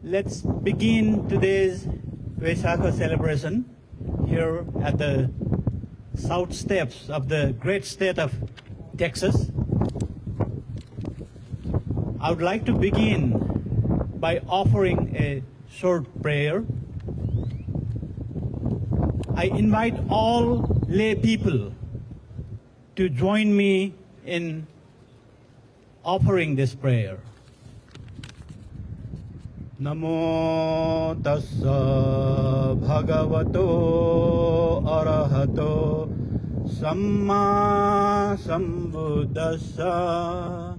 Let's begin today's Vesak celebration here at the south steps of the great state of Texas. I would like to begin by offering a short prayer. I invite all lay people to join me in offering this prayer. Namo tassa bhagavato arahato samma sambuddhassa.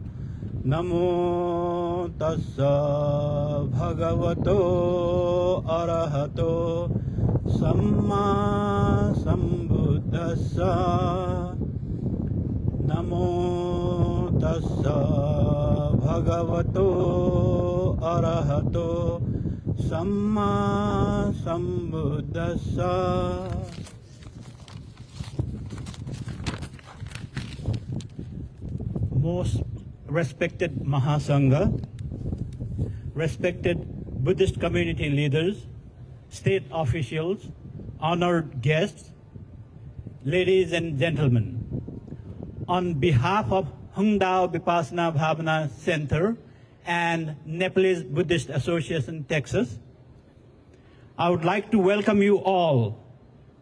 Namo tassa bhagavato arahato samma sambuddhassa. Namo tassa bhagavato arahato samma sambuddhassa. Most respected Mahasangha, respected Buddhist community leaders, state officials, honored guests, ladies and gentlemen, on behalf of Hung Dao Vipassana Bhavana Center and Nepalese Buddhist Association, Texas, I would like to welcome you all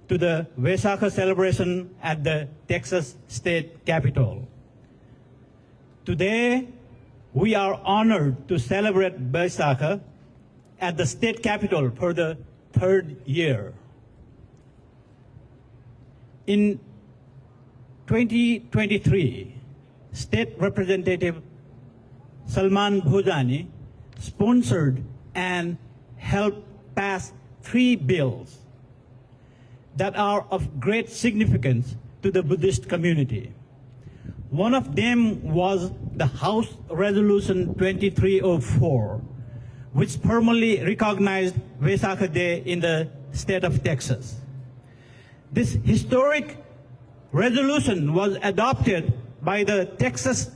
to the Vesak celebration at the Texas State Capitol. Today, we are honored to celebrate Vesak at the state capitol for the third year. In 2023, State Representative Salman Bhojani sponsored and helped pass 3 bills that are of great significance to the Buddhist community. One of them was the House Resolution 2304, which formally recognized Vesak Day in the state of Texas. This historic resolution was adopted by the Texas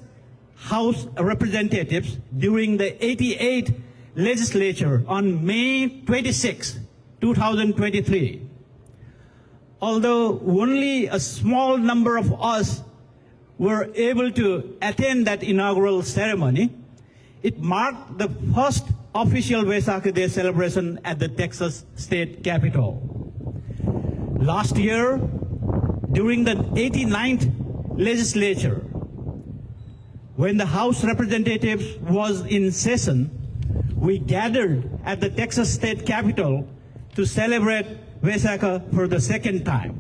House of Representatives during the 88th legislature on May 26, 2023. Although only a small number of us were able to attend that inaugural ceremony, it marked the first official Vesak Day celebration at the Texas State Capitol. Last year, during the 89th legislature, when the House Representatives was in session, we gathered at the Texas State Capitol to celebrate Vesak for the second time.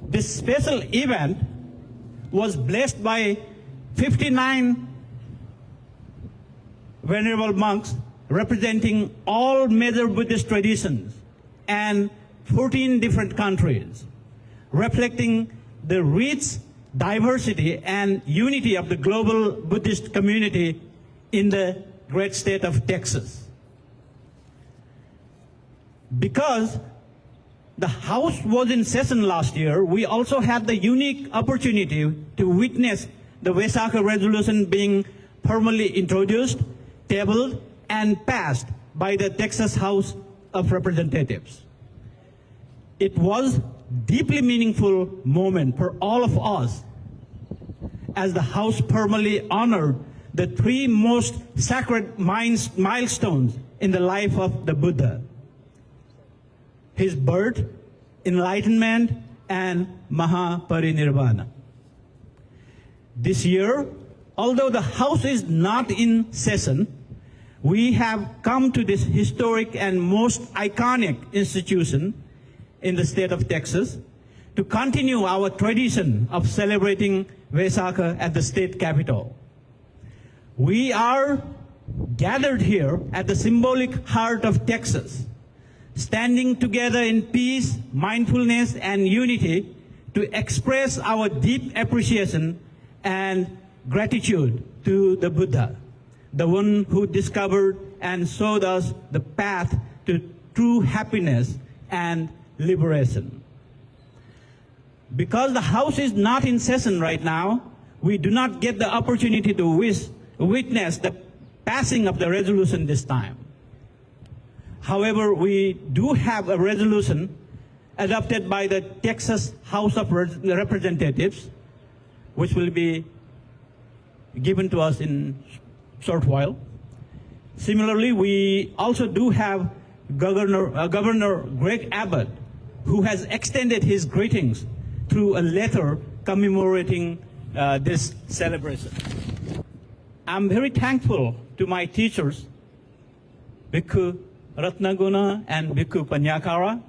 This special event was blessed by 59 venerable monks representing all major Buddhist traditions and 14 different countries, reflecting the rich diversity and unity of the global Buddhist community in the great state of Texas. Because the House was in session last year, we also had the unique opportunity to witness the Vesak resolution being formally introduced, tabled, and passed by the Texas House of Representatives. It was a deeply meaningful moment for all of us as the House formally honored the 3 most sacred milestones in the life of the Buddha: his birth, enlightenment, and Mahaparinirvana. This year, although the House is not in session, we have come to this historic and most iconic institution in the state of Texas to continue our tradition of celebrating Vesak at the state capitol. We are gathered here at the symbolic heart of Texas, standing together in peace, mindfulness, and unity to express our deep appreciation and gratitude to the Buddha, the one who discovered and showed us the path to true happiness and liberation. Because the House is not in session right now, we do not get the opportunity to witness the passing of the resolution this time. However, we do have a resolution adopted by the Texas House of Representatives, which will be given to us in short while. Similarly, we also do have Governor Greg Abbott, who has extended his greetings through a letter commemorating this celebration. I'm very thankful to my teachers, Bhikkhu Ratnaguna and Bhikkhu Panyakara,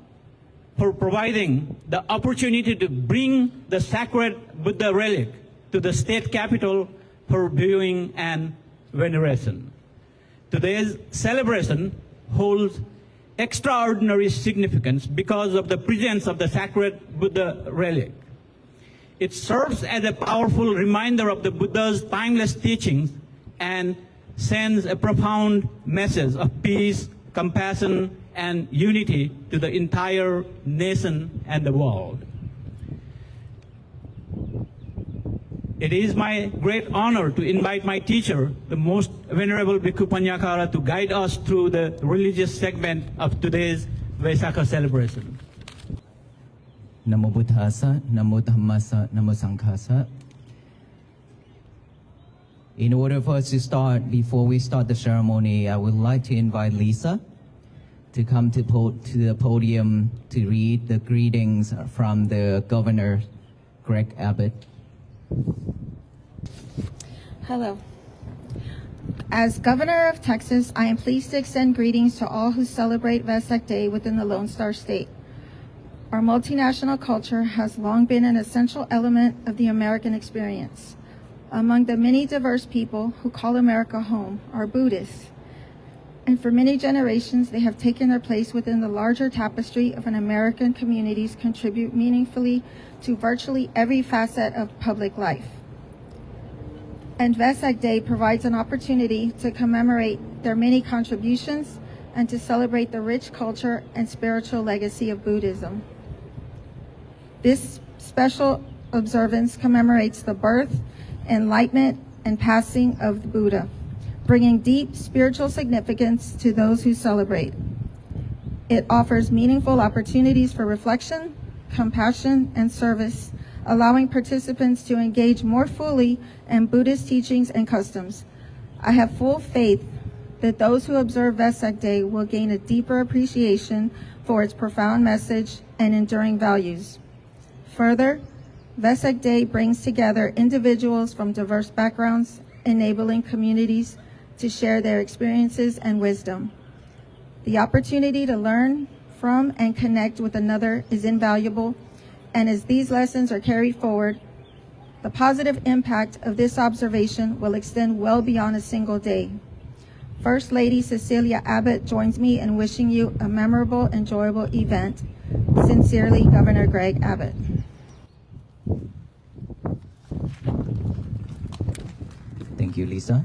for providing the opportunity to bring the sacred Buddha relic to the state capital for viewing and veneration. Today's celebration holds extraordinary significance because of the presence of the sacred Buddha relic. It serves as a powerful reminder of the Buddha's timeless teachings and sends a profound message of peace, compassion, and unity to the entire nation and the world. It is my great honor to invite my teacher, the Most Venerable Bhikkhu Panyakara, to guide us through the religious segment of today's Vesak celebration. Namo Buddhasa, Namo Dhammasa, Namo Sanghasa. In order for us to start, before we start the ceremony, I would like to invite Lisa to come to the podium to read the greetings from the Governor Greg Abbott. Hello. As Governor of Texas, I am pleased to extend greetings to all who celebrate Vesak Day within the Lone Star State. Our multinational culture has long been an essential element of the American experience. Among the many diverse people who call America home are Buddhists, and for many generations they have taken their place within the larger tapestry of an American communities contribute meaningfully to virtually every facet of public life. And Vesak Day provides an opportunity to commemorate their many contributions and to celebrate the rich culture and spiritual legacy of Buddhism. This special observance commemorates the birth, enlightenment, and passing of the Buddha, bringing deep spiritual significance to those who celebrate. It offers meaningful opportunities for reflection, compassion, and service, allowing participants to engage more fully in Buddhist teachings and customs. I have full faith that those who observe Vesak Day will gain a deeper appreciation for its profound message and enduring values. Further, Vesak Day brings together individuals from diverse backgrounds, enabling communities to share their experiences and wisdom. The opportunity to learn from and connect with another is invaluable, and as these lessons are carried forward, the positive impact of this observation will extend well beyond a single day. First Lady Cecilia Abbott joins me in wishing you a memorable, enjoyable event. Sincerely, Governor Greg Abbott. Thank you, Lisa.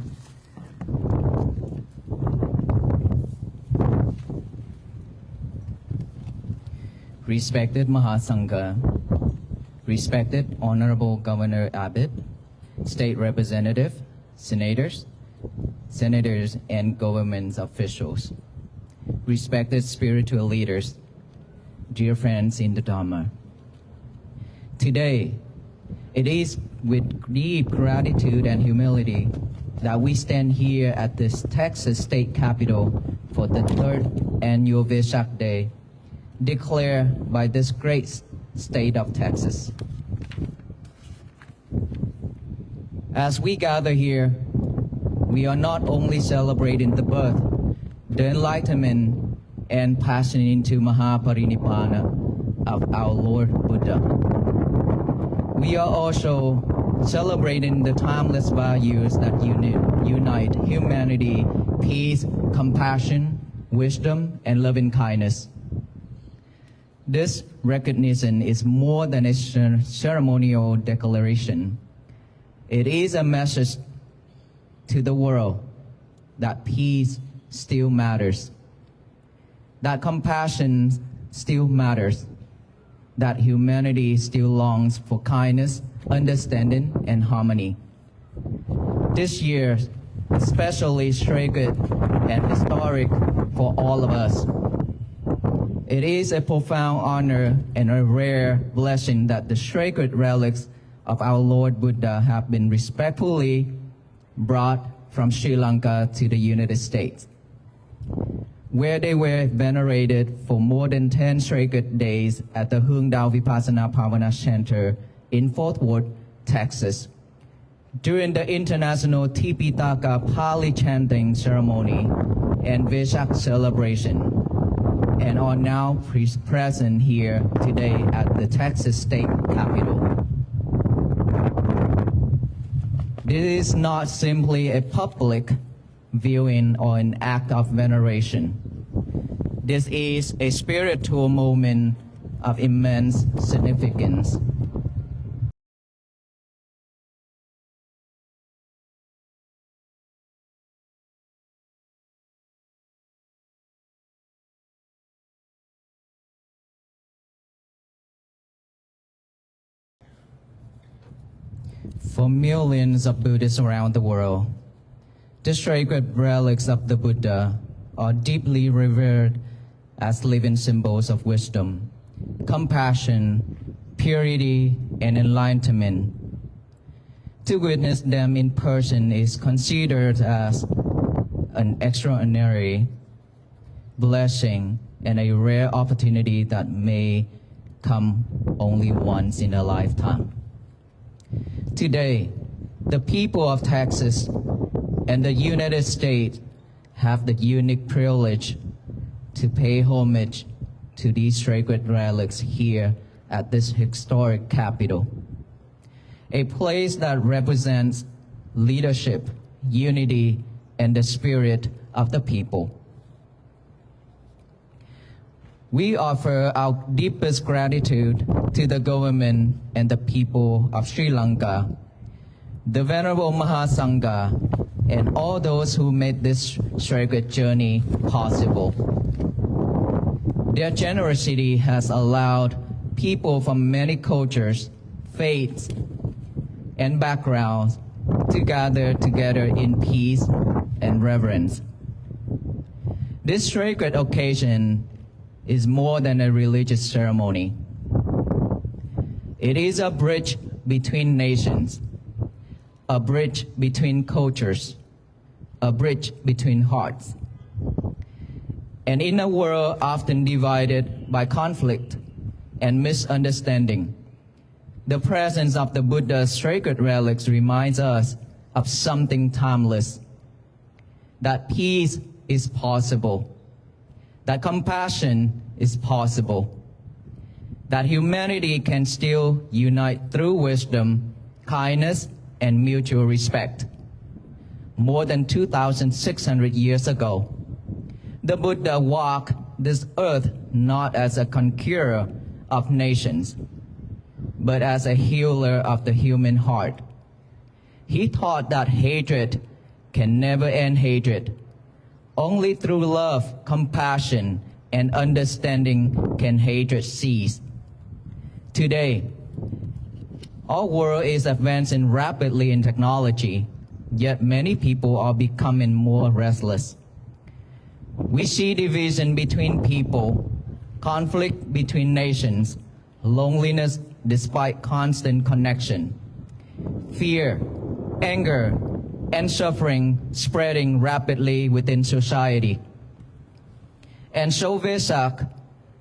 Respected Mahasangha, respected Honorable Governor Abbott, State Representative, Senators, and government officials, respected spiritual leaders, dear friends in the Dharma. Today, it is with deep gratitude and humility that we stand here at this Texas State Capitol for the third annual Vesak Day, declared by this great state of Texas. As we gather here, we are not only celebrating the birth, the enlightenment, and passing into Mahaparinibbana of our Lord Buddha. We are also celebrating the timeless values that unite humanity, peace, compassion, wisdom, and loving kindness. This recognition is more than a ceremonial declaration. It is a message to the world that peace still matters, that compassion still matters, that humanity still longs for kindness, understanding, and harmony. This year, especially sacred and historic for all of us, It is a profound honor and a rare blessing that the sacred relics of our Lord Buddha have been respectfully brought from Sri Lanka to the United States, where they were venerated for more than 10 sacred days at the Hung Dao Vipassana Bhavana Center in Fort Worth, Texas, during the International Tipitaka Pali Chanting Ceremony and Vesak celebration, and are now present here today at the Texas State Capitol. This is not simply a public viewing or an act of veneration. This is a spiritual moment of immense significance. For millions of Buddhists around the world, the sacred relics of the Buddha are deeply revered as living symbols of wisdom, compassion, purity, and enlightenment. To witness them in person is considered as an extraordinary blessing and a rare opportunity that may come only once in a lifetime. Today, the people of Texas and the United States have the unique privilege to pay homage to these sacred relics here at this historic capital, a place that represents leadership, unity, and the spirit of the people. We offer our deepest gratitude to the government and the people of Sri Lanka, the Venerable Mahasangha, and all those who made this sacred journey possible. Their generosity has allowed people from many cultures, faiths, and backgrounds to gather together in peace and reverence. This sacred occasion is more than a religious ceremony. It is a bridge between nations, a bridge between cultures, a bridge between hearts. And in a world often divided by conflict and misunderstanding, the presence of the Buddha's sacred relics reminds us of something timeless, that peace is possible, that compassion is possible, that humanity can still unite through wisdom, kindness, and mutual respect. More than 2,600 years ago, the Buddha walked this earth not as a conqueror of nations, but as a healer of the human heart. He taught that hatred can never end hatred. Only through love, compassion, and understanding can hatred cease. Today, our world is advancing rapidly in technology, yet many people are becoming more restless. We see division between people, conflict between nations, loneliness despite constant connection, fear, anger, and suffering spreading rapidly within society. And so Vesak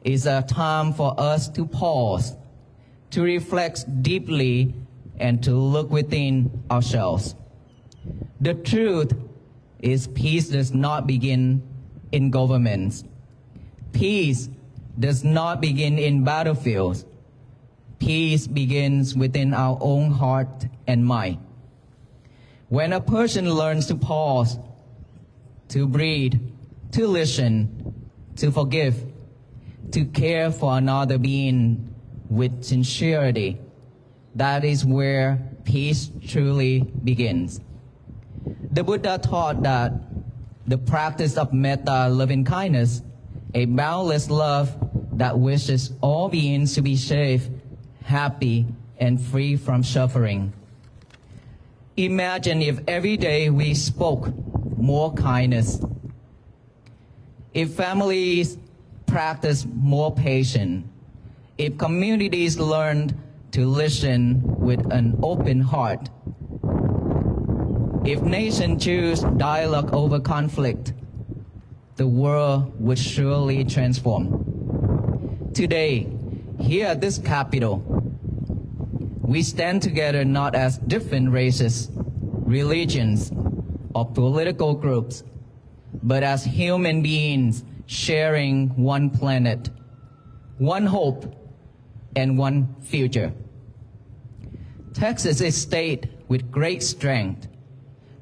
is a time for us to pause, to reflect deeply, and to look within ourselves. The truth is peace does not begin in governments. Peace does not begin in battlefields. Peace begins within our own heart and mind. When a person learns to pause, to breathe, to listen, to forgive, to care for another being with sincerity, that is where peace truly begins. The Buddha taught that the practice of metta, loving kindness, a boundless love that wishes all beings to be safe, happy, and free from suffering. Imagine if every day we spoke more kindness, if families practice more patience, if communities learn to listen with an open heart, if nations choose dialogue over conflict, the world would surely transform. Today, here at this capital, we stand together not as different races, religions, or political groups, but as human beings sharing one planet, one hope, and one future. Texas is a state with great strength,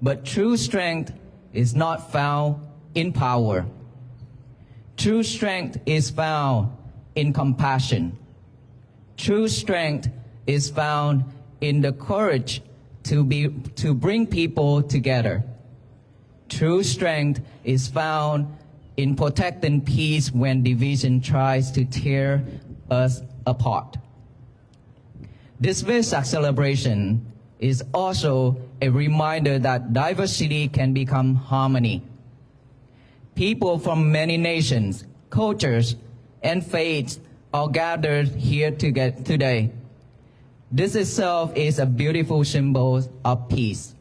but true strength is not found in power. True strength is found in compassion. True strength is found in the courage to bring people together. True strength is found in protecting peace when division tries to tear us apart. This Vesak celebration is also a reminder that diversity can become harmony. People from many nations, cultures, and faiths are gathered here today. This itself is a beautiful symbol of peace.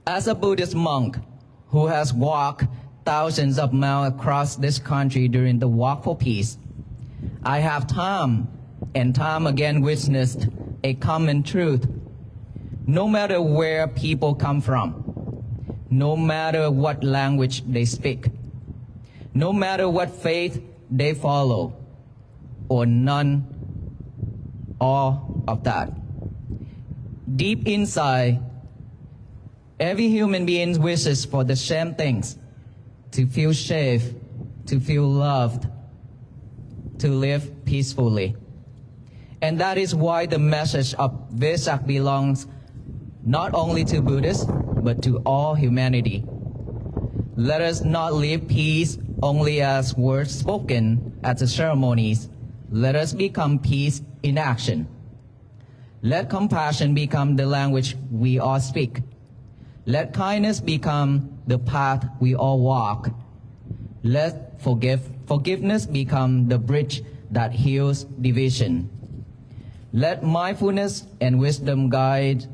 As a Buddhist monk who has walked thousands of miles across this country during the Walk for Peace, I have time and time again witnessed a common truth. No matter where people come from, no matter what language they speak, no matter what faith they follow, or none, all of that. Deep inside, every human being wishes for the same things: to feel safe, to feel loved, to live peacefully. And that is why the message of Vesak belongs not only to Buddhists, but to all humanity. Let us not leave peace only as words spoken at the ceremonies. Let us become peace in action. Let compassion become the language we all speak. Let kindness become the path we all walk. Let forgiveness become the bridge that heals division. Let mindfulness and wisdom guide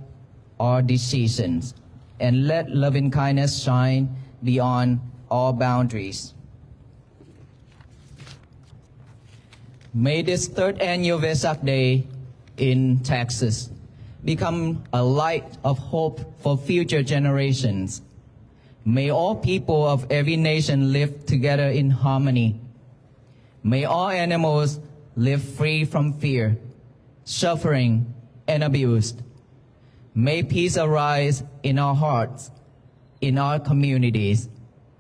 our decisions, and let loving kindness shine beyond all boundaries. May this third annual Vesak Day in Texas become a light of hope for future generations. May all people of every nation live together in harmony. May all animals live free from fear, suffering, and abuse. May peace arise in our hearts, in our communities,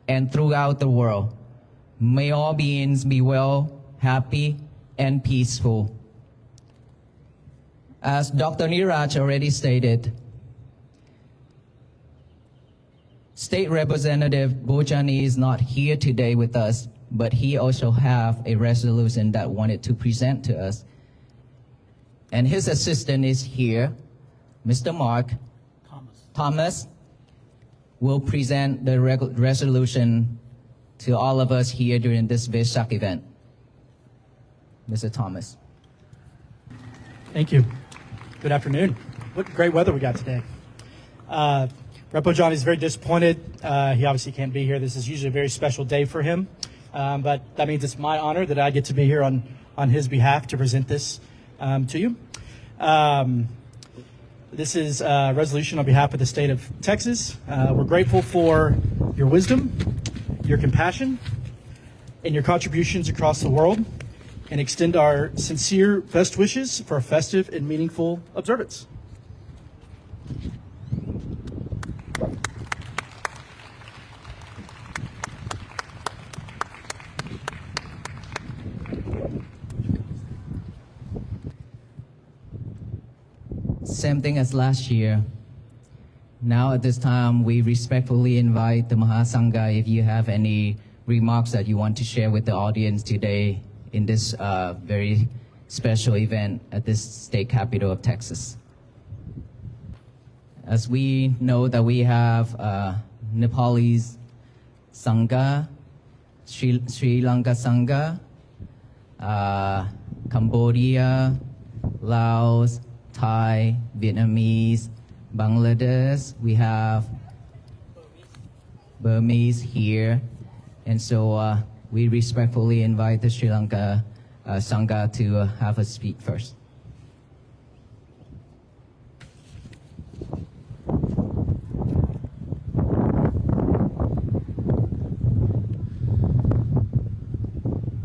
and throughout the world. May all beings be well, happy, and peaceful. As Dr. Niraj already stated, State Representative Bojani is not here today with us, but he also have a resolution that wanted to present to us. And his assistant is here, Mr. Mark Thomas will present the resolution to all of us here during this Vesak event. Mr. Thomas. Thank you. Good afternoon. What great weather we got today. Repo Johnny is very disappointed. He obviously can't be here. This is usually a very special day for him. But that means it's my honor that I get to be here on his behalf to present this to you. This is a resolution on behalf of the state of Texas. We're grateful for your wisdom, your compassion, and your contributions across the world, and extend our sincere best wishes for a festive and meaningful observance. Same thing as last year. Now at this time, we respectfully invite the Sangha if you have any remarks that you want to share with the audience today in this very special event at this state capital of Texas. As we know that we have Nepalese Sangha Sri Lanka Sangha, Cambodia, Laos, Thai, Vietnamese, Bangladesh. We have Burmese here. And so we respectfully invite the Sri Lanka Sangha to have a speak first.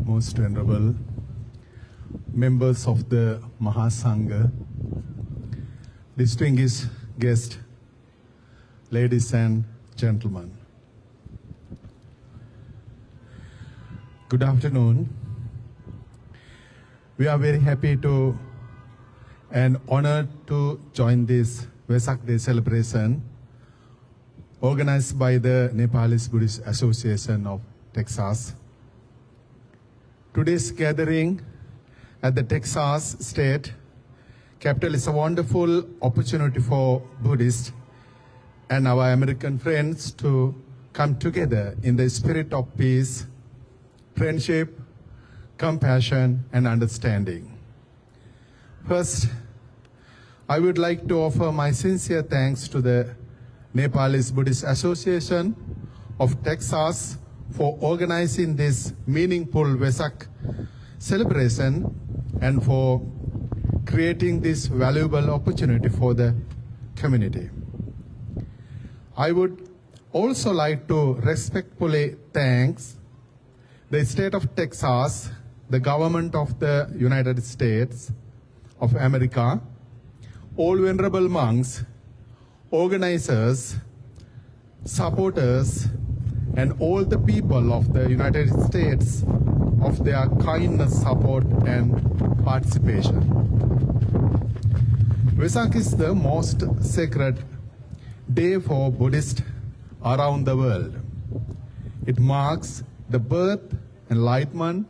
Most venerable members of the Mahasangha, distinguished guests, ladies and gentlemen. Good afternoon. We are very happy to and honored to join this Vesak Day celebration organized by the Nepalese Buddhist Association of Texas. Today's gathering at the Texas state capital is a wonderful opportunity for Buddhists and our American friends to come together in the spirit of peace, friendship, compassion, and understanding. First, I would like to offer my sincere thanks to the Nepalese Buddhist Association of Texas for organizing this meaningful Vesak celebration and for creating this valuable opportunity for the community. I would also like to respectfully thank the state of Texas, the government of the United States of America, all venerable monks, organizers, supporters, and all the people of the United States of their kindness, support, and participation. Vesak is the most sacred day for Buddhists around the world. It marks the birth, enlightenment,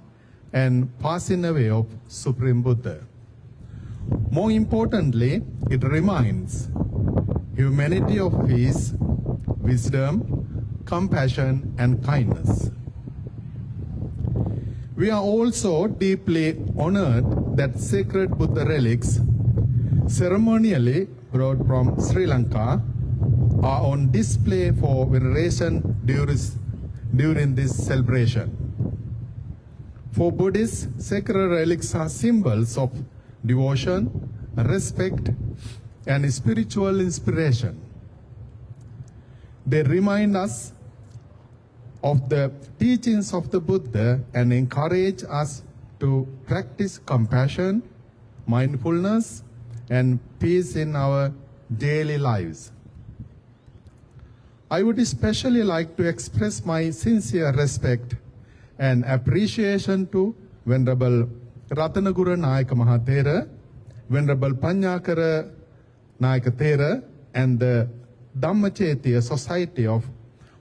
and passing away of Supreme Buddha. More importantly, it reminds humanity of peace, wisdom, compassion, and kindness. We are also deeply honored that sacred Buddha relics ceremonially brought from Sri Lanka are on display for veneration during this celebration. For Buddhists, sacred relics are symbols of devotion, respect, and spiritual inspiration. They remind us of the teachings of the Buddha and encourage us to practice compassion, mindfulness, and peace in our daily lives. I would especially like to express my sincere respect and appreciation to Venerable Ratanagura Nayaka Mahathera, Venerable Panyakara Nayaka Thera, and the Dhammachetya Society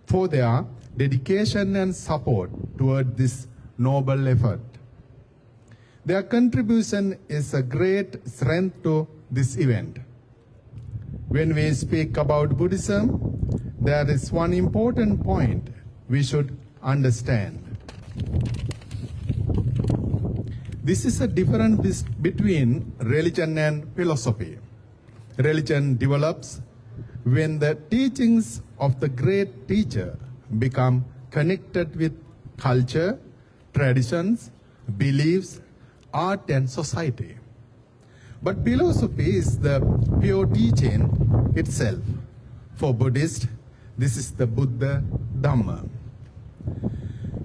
for their dedication and support toward this noble effort. Their contribution is a great strength to this event. When we speak about Buddhism, there is one important point we should understand. This is a difference between religion and philosophy. Religion develops when the teachings of the great teacher become connected with culture, traditions, beliefs, art, and society. But philosophy is the pure teaching itself. For Buddhists, this is the Buddha Dhamma.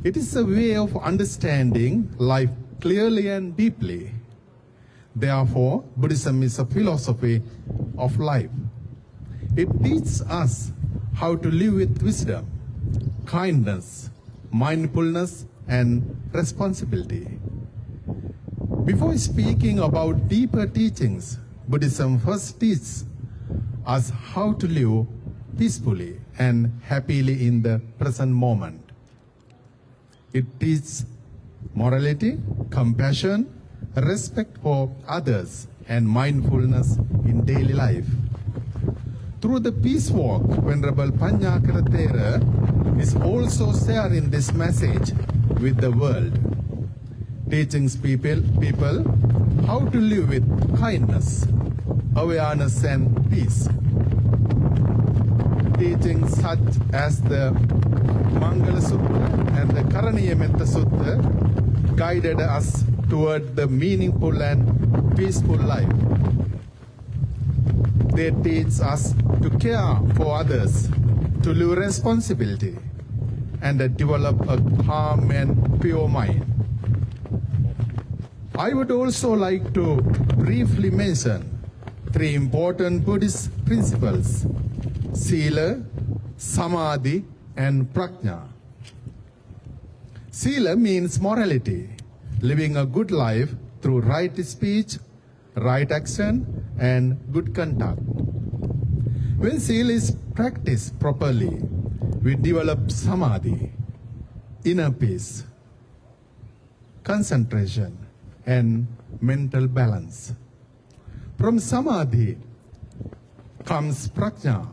It is a way of understanding life clearly and deeply. Therefore, Buddhism is a philosophy of life. It teaches us how to live with wisdom, kindness, mindfulness, and responsibility. Before speaking about deeper teachings, Buddhism first teaches us how to live peacefully and happily in the present moment. It teaches morality, compassion, respect for others, and mindfulness in daily life. Through the peace walk, Venerable Panyakara Thera is also sharing this message with the world. Teaching people how to live with kindness, awareness, and peace. Teachings such as the Mangala Sutta and the Karaniyametta Sutta guided us toward the meaningful and peaceful life. They teach us to care for others, to live responsibility, and develop a calm and pure mind. I would also like to briefly mention 3 important Buddhist principles: Sila, Samadhi, and Prajna. Sila means morality, living a good life through right speech, right action, and good conduct. When Sila is practiced properly, we develop Samadhi, inner peace, concentration, and mental balance. From Samadhi comes Prajna,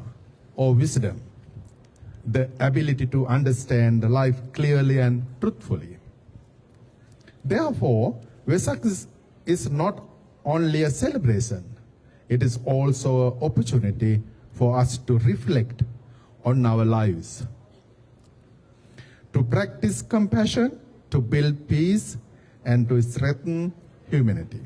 or wisdom, the ability to understand life clearly and truthfully. Therefore, Vesak is not only a celebration, it is also an opportunity for us to reflect on our lives, to practice compassion, to build peace, and to strengthen humanity.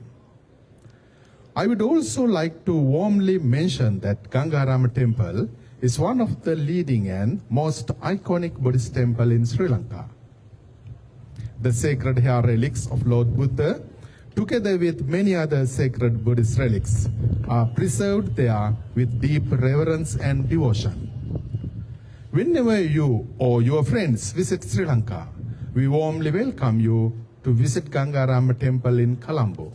I would also like to warmly mention that Gangarama Temple is one of the leading and most iconic Buddhist temple in Sri Lanka. The sacred hair relics of Lord Buddha, together with many other sacred Buddhist relics, are preserved there with deep reverence and devotion. Whenever you or your friends visit Sri Lanka, we warmly welcome you to visit Gangarama Temple in Colombo.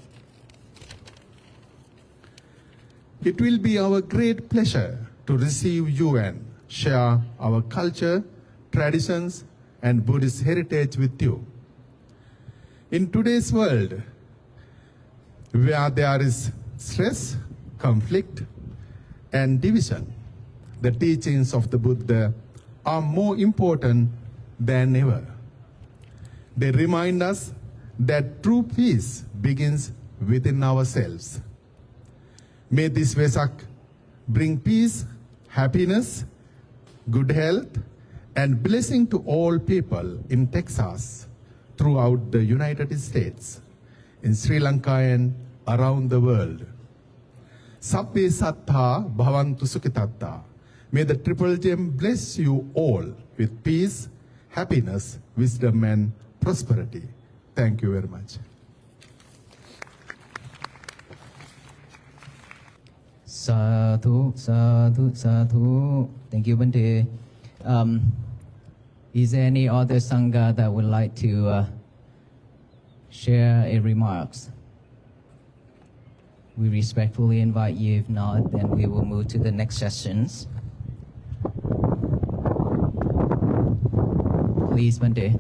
It will be our great pleasure to receive you and share our culture, traditions, and Buddhist heritage with you. In today's world, where there is stress, conflict, and division, the teachings of the Buddha are more important than ever. They remind us that true peace begins within ourselves. May this Vesak bring peace, happiness, good health, and blessing to all people in Texas, throughout the United States, in Sri Lanka, and around the world. Sabbe sattha bhavantu sukhitatta. May the Triple Gem bless you all with peace, happiness, wisdom, and prosperity. Thank you very much. Sadhu, sadhu, sadhu. Thank you, Bante. Is there any other Sangha that would like to share a remarks? We respectfully invite you. If not, then we will move to the next sessions. Please, Bante.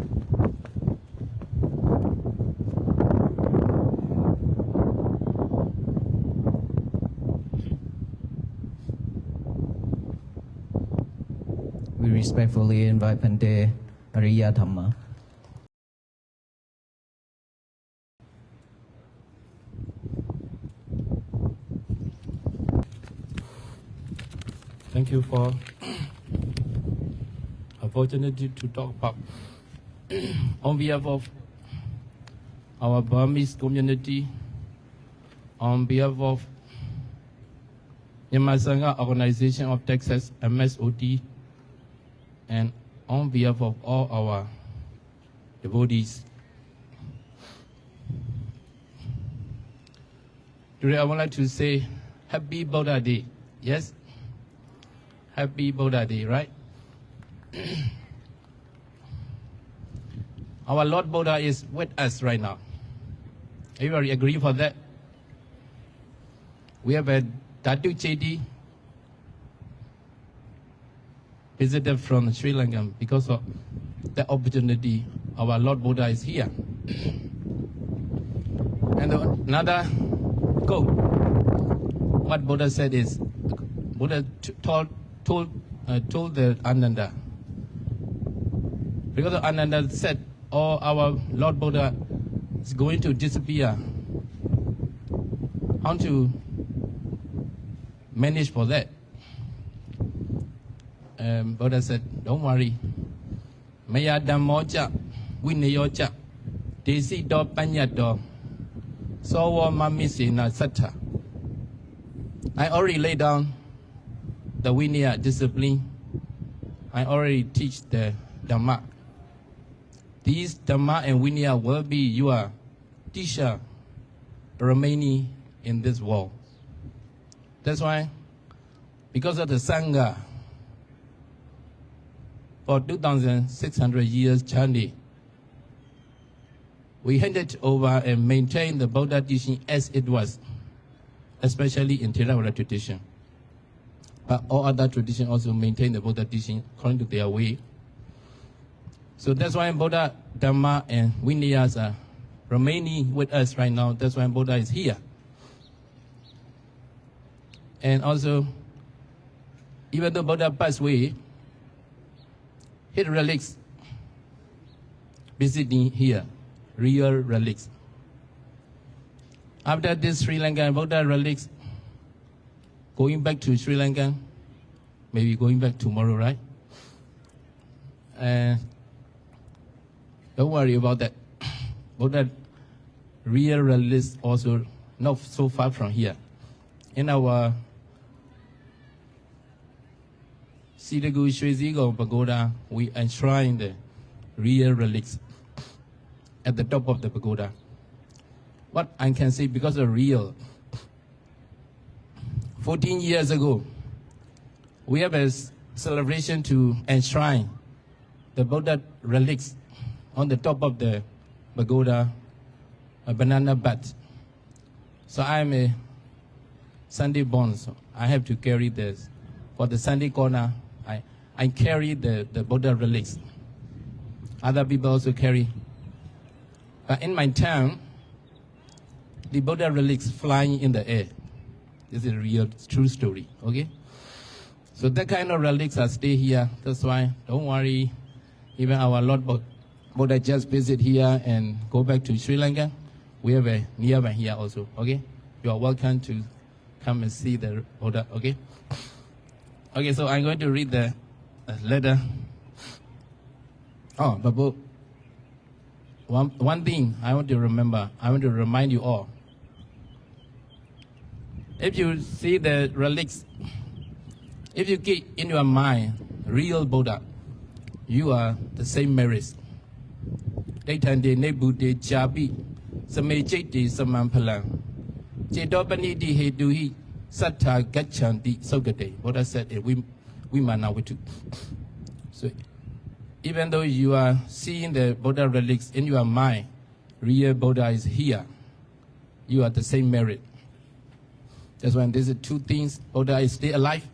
We respectfully invite Bante Ariya Dhamma. Thank you for opportunity to talk about on behalf of our Burmese community, on behalf of Myanmar Sangha Organization of Texas, MSOT, and on behalf of all our devotees. Today I would like to say Happy Buddha Day. Yes? Happy Buddha Day, right? Our Lord Buddha is with us right now. Everybody agree for that? We have a Datu Chedi visitor from Sri Lanka. Because of the opportunity, our Lord Buddha is here. And another quote, what Buddha said is, Buddha told the Ananda, because Ananda said or our Lord Buddha is going to disappear. How to manage for that? Buddha said, don't worry. Maya Dhammoja, Vinayoja, Desi do Panyato, Sowa Mamisina Satta. I already laid down the Vinaya discipline. I already teach the Dhamma. These Dhamma and Vinaya will be your teacher remaining in this world. That's why, because of the Sangha, for 2,600 years journey, we handed over and maintained the Buddha teaching as it was, especially in Theravada tradition. But all other traditions also maintain the Buddha teaching according to their way. So that's why Buddha, Dhamma, and Vinayas are remaining with us right now. That's why Buddha is here. And also, even though Buddha passed away, his relics visiting here, real relics. After this Sri Lankan Buddha relics, going back to Sri Lanka, maybe going back tomorrow, right? Don't worry about that. Buddha real relics also not so far from here. In our Sidagu Shwezigo Pagoda, we enshrine the real relics at the top of the pagoda. What I can say, because of real, 14 years ago, we have a celebration to enshrine the Buddha relics on the top of the pagoda, a banana butt. So I'm a Sunday born, so I have to carry this. For the Sunday corner, I carry the Buddha relics. Other people also carry. But in my town, the Buddha relics flying in the air. This is a real, true story, okay? So that kind of relics are stay here. That's why, don't worry. Even our Lord Buddha just visit here and go back to Sri Lanka. We have a nearby here also, okay? You are welcome to come and see the Buddha, okay? Okay, so I'm going to read the letter. Oh, Babu, one thing I want to remember, I want to remind you all. If you see the relics, if you keep in your mind real Buddha, you are the same merits. Daitande nebude chabi, samejete samampalang, jedopani he duhi, satta gachanti sogate. Buddha said it, we manawitu. So even though you are seeing the Buddha relics in your mind, real Buddha is here. You are the same merit. That's why there's two things. Buddha is still alive.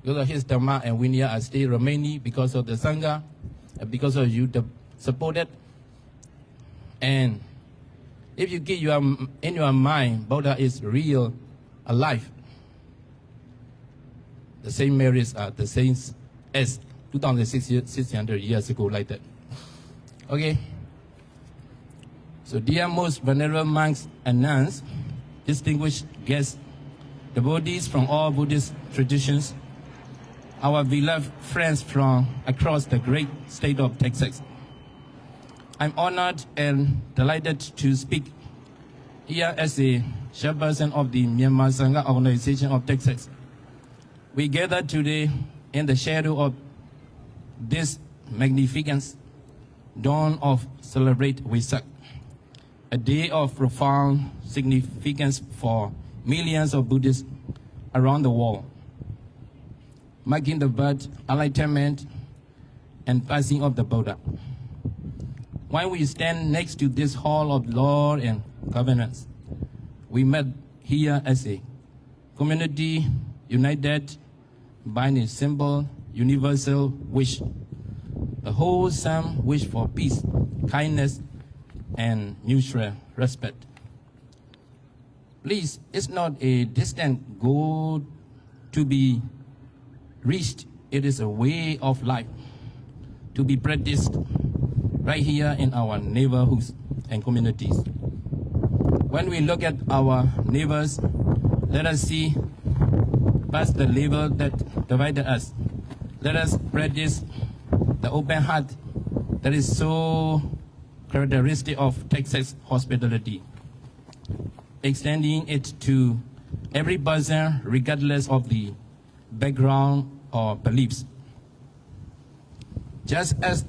Because of his Dhamma and Vinaya are still remaining because of the Sangha, and because of you supported. And if you get in your mind, Buddha is real, alive. The same merits are the same as 2,600 years ago, like that. Okay. So dear most venerable monks and nuns, distinguished guests, devotees from all Buddhist traditions, our beloved friends from across the great state of Texas. I'm honored and delighted to speak here as a chairperson of the Myanmar Sangha organization of Texas. We gather today in the shadow of this magnificent dawn of celebrate Vesak, a day of profound significance for millions of Buddhists around the world, marking the birth, enlightenment, and passing of the Buddha. While we stand next to this hall of law and governance, we met here as a community united by a simple, universal wish, a wholesome wish for peace, kindness, and mutual respect. Please, it's not a distant goal to be reached. It is a way of life to be practiced right here in our neighborhoods and communities. When we look at our neighbors, let us see past the label that divided us. Let us practice the open heart that is so characteristic of Texas hospitality, extending it to every person regardless of the background or beliefs. Just as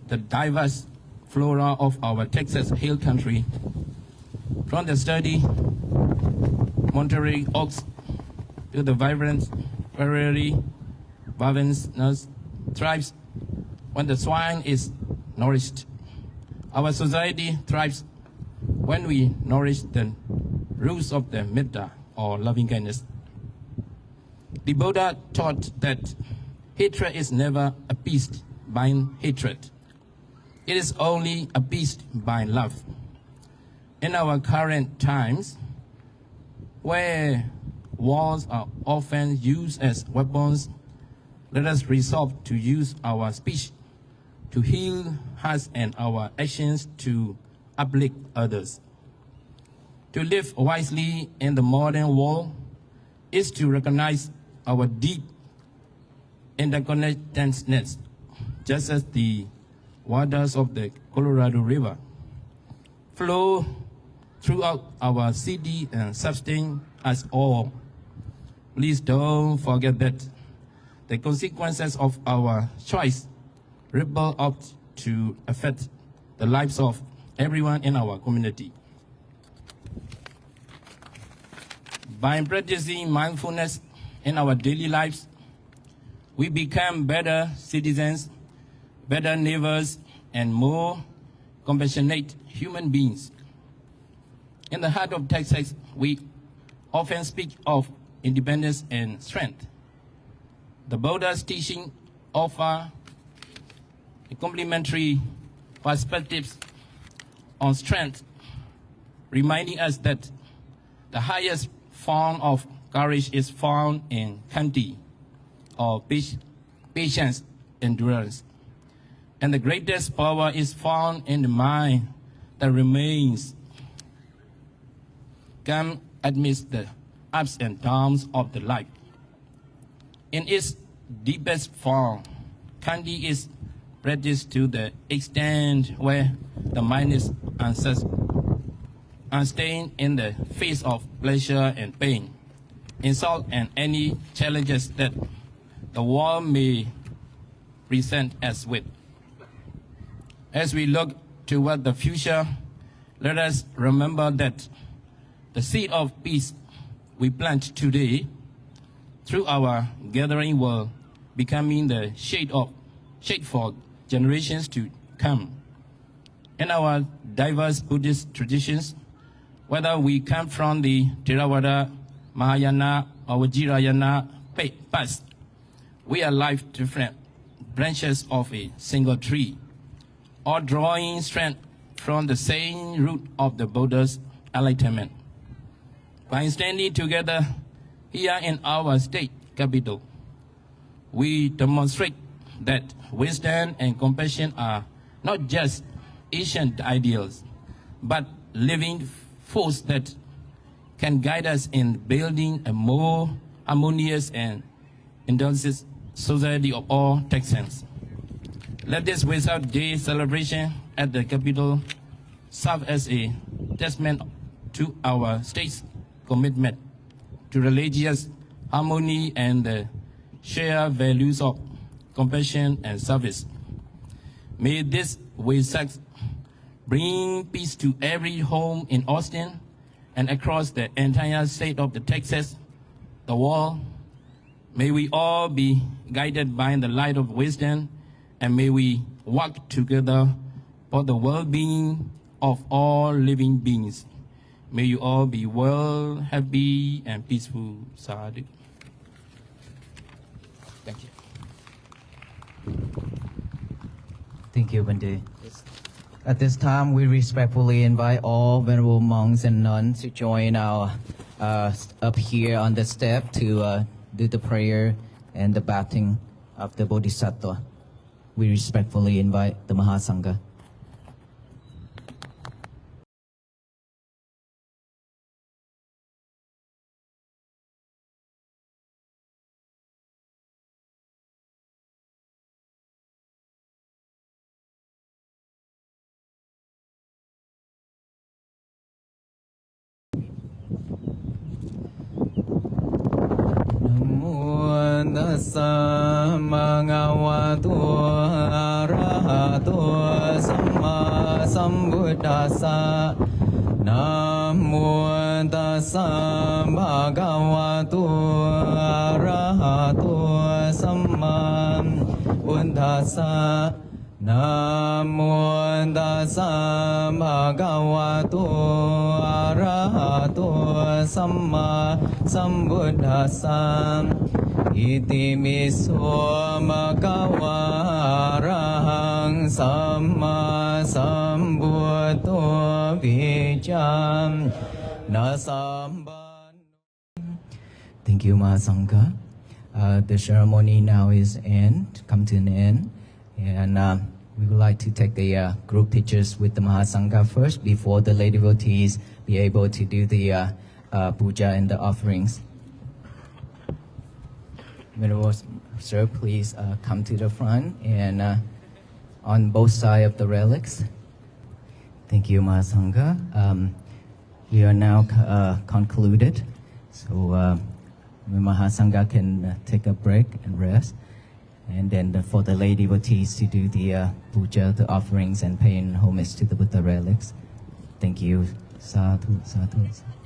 the diverse flora of our Texas hill country, from the sturdy Monterey oaks to the vibrant prairie Bavinus thrives when the swine is nourished. Our society thrives when we nourish the roots of the metta or loving kindness. The Buddha taught that hatred is never appeased by hatred. It is only appeased by love. In our current times, where wars are often used as weapons, let us resolve to use our speech to heal hearts and our actions to uplift others. To live wisely in the modern world is to recognize our deep interconnectedness, just as the waters of the Colorado River flow throughout our city and sustain us all. Please don't forget that the consequences of our choice ripple out to affect the lives of everyone in our community. By practicing mindfulness in our daily lives, we become better citizens, better neighbors, and more compassionate human beings. In the heart of Texas, we often speak of independence and strength. The Buddha's teaching offer complementary perspectives on strength, reminding us that the highest form of courage is found in khanti, or patience, endurance. And the greatest power is found in the mind that remains calm amidst the ups and downs of the life. In its deepest form, khanti is practiced to the extent where the mind is unstained in the face of pleasure and pain, insult, and any challenges that the world may present us with. As we look toward the future, let us remember that the seed of peace we plant today through our gathering will becoming the shade for generations to come. In our diverse Buddhist traditions, whether we come from the Theravada, Mahayana, or Vajrayana paths, we are like different branches of a single tree, all drawing strength from the same root of the Buddha's enlightenment. By standing together here in our state capital, we demonstrate that wisdom and compassion are not just ancient ideals, but living force that can guide us in building a more harmonious and indulgent society of all Texans. Let this Vesak Day celebration at the Capitol serve as a testament to our state's commitment to religious harmony and the shared values of compassion and service. May this Vesak bring peace to every home in Austin and across the entire state of the Texas, the world. May we all be guided by the light of wisdom, and may we work together for the well-being of all living beings. May you all be well, happy, and peaceful. Sadhu. Thank you. Thank you, Bande. At this time, we respectfully invite all venerable monks and nuns to join our up here on the step to do the prayer and the bathing of the Bodhisattva. We respectfully invite the Mahasangha. สสะภะคะวะโตอะระหะโตสัมมาสัมพุทธัสสะนะโมตัสสะภะคะวะโตอะระหะโตสัมมาพุทธัสสะนะโมตัสสะภะคะวะโตอะระหะโตสัมมาสัมพุทธัสสะอิติปิโสภะคะวะอะระหังสัมมาสัมพุทโธวิจัมนะสัมปันโน Thank you, Mahasangha. The ceremony now is come to an end, and we would like to take the group pictures with the Mahasangha first before the lay devotees be able to do the puja and the offerings. Venerable Sir, please come to the front and on both sides of the relics. Thank you, Mahasangha. We are now concluded, so Mahasangha can take a break and rest, and then for the lay devotees to do the puja, the offerings, and paying homage to the Buddha relics. Thank you. Sadhu, sadhu, sadhu.